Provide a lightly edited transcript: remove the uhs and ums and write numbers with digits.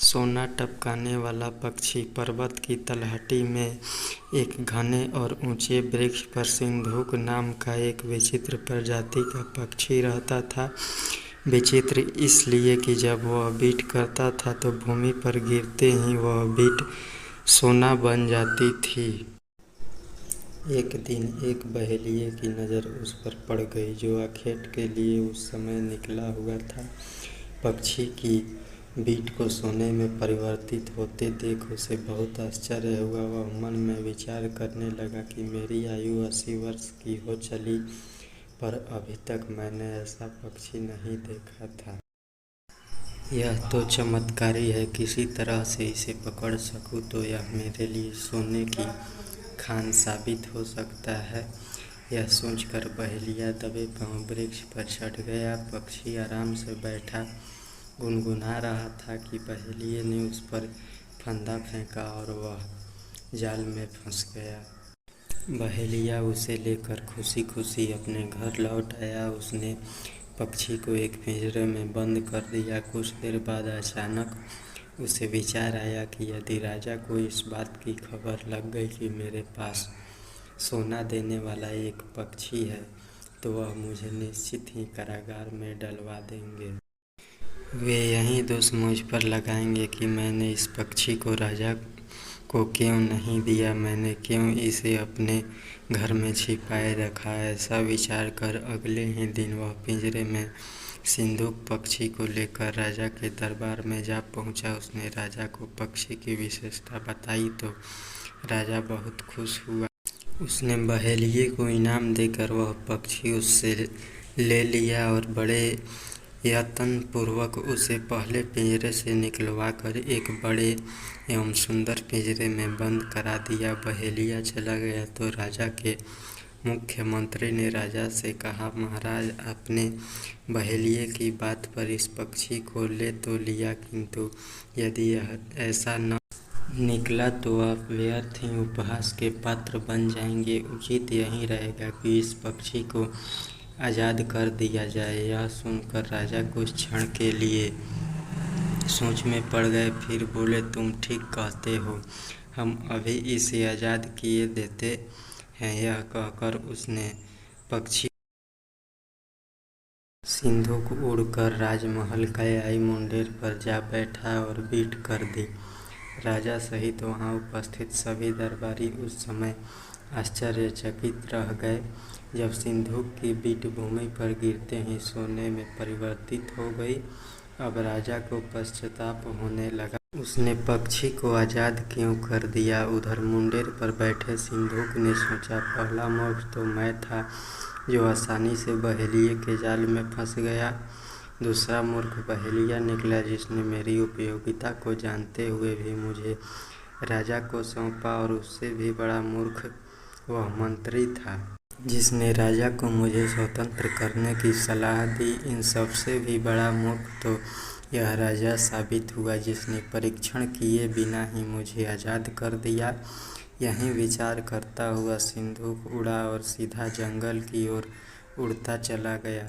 सोना टपकाने वाला पक्षी। पर्वत की तलहटी में एक घने और ऊंचे वृक्ष पर सिंधुक नाम का एक विचित्र प्रजाति का पक्षी रहता था। विचित्र इसलिए कि जब वह बीट करता था तो भूमि पर गिरते ही वह बीट सोना बन जाती थी। एक दिन एक बहेलिये की नज़र उस पर पड़ गई, जो आखेट के लिए उस समय निकला हुआ था। पक्षी की बीट को सोने में परिवर्तित होते देख उसे बहुत आश्चर्य हुआ। वह मन में विचार करने लगा कि मेरी आयु 80 वर्ष की हो चली, पर अभी तक मैंने ऐसा पक्षी नहीं देखा था। यह तो चमत्कारी है, किसी तरह से इसे पकड़ सकूं तो यह मेरे लिए सोने की खान साबित हो सकता है। यह सोचकर बहेलिया दबे पांव वृक्ष पर चढ़ गया। पक्षी आराम से बैठा गुनगुना रहा था कि बहेलिये ने उस पर फंदा फेंका और वह जाल में फंस गया। बहेलिया उसे लेकर खुशी खुशी अपने घर लौट आया। उसने पक्षी को एक पिंजरे में बंद कर दिया। कुछ देर बाद अचानक उसे विचार आया कि यदि राजा को इस बात की खबर लग गई कि मेरे पास सोना देने वाला एक पक्षी है, तो वह मुझे निश्चित ही कारागार में डलवा देंगे। वे यही दोष मुझ पर लगाएंगे कि मैंने इस पक्षी को राजा को क्यों नहीं दिया, मैंने क्यों इसे अपने घर में छिपाए रखा। ऐसा विचार कर अगले ही दिन वह पिंजरे में सिंधुक पक्षी को लेकर राजा के दरबार में जा पहुंचा। उसने राजा को पक्षी की विशेषता बताई तो राजा बहुत खुश हुआ। उसने बहेलिये को इनाम देकर वह पक्षी उससे ले लिया और बड़े यत्न पूर्वक उसे पहले पिंजरे से निकलवा कर एक बड़े एवं सुंदर पिंजरे में बंद करा दिया। बहेलिया चला गया तो राजा के मुख्यमंत्री ने राजा से कहा, महाराज, आपने बहेलिये की बात पर इस पक्षी को ले तो लिया, किंतु यदि यह ऐसा न निकला तो आप व्यर्थ ही उपहास के पात्र बन जाएंगे। उचित यही रहेगा कि इस पक्षी को आज़ाद कर दिया जाए। यह सुनकर राजा कुछ क्षण के लिए सोच में पड़ गए, फिर बोले, तुम ठीक कहते हो, हम अभी इसे आज़ाद किए देते हैं। यह कहकर उसने पक्षी सिंधुक उड़कर राजमहल कयाई मुंडेर पर जा बैठा और बीट कर दी। राजा सहित वहां उपस्थित सभी दरबारी उस समय आश्चर्यचकित रह गए, जब सिंधुक की बीट भूमि पर गिरते ही सोने में परिवर्तित हो गई। अब राजा को पश्चाताप होने लगा। उसने पक्षी को आज़ाद क्यों कर दिया। उधर मुंडेर पर बैठे सिंधुक ने सोचा, पहला मूर्ख तो मैं था जो आसानी से बहेलिये के जाल में फंस गया। दूसरा मूर्ख बहेलिया निकला, जिसने मेरी उपयोगिता को जानते हुए भी मुझे राजा को सौंपा। और उससे भी बड़ा मूर्ख वह मंत्री था, जिसने राजा को मुझे स्वतंत्र करने की सलाह दी। इन सबसे भी बड़ा मूर्ख तो यह राजा साबित हुआ, जिसने परीक्षण किए बिना ही मुझे आज़ाद कर दिया। यही विचार करता हुआ सिंधुक उड़ा और सीधा जंगल की ओर उड़ता चला गया।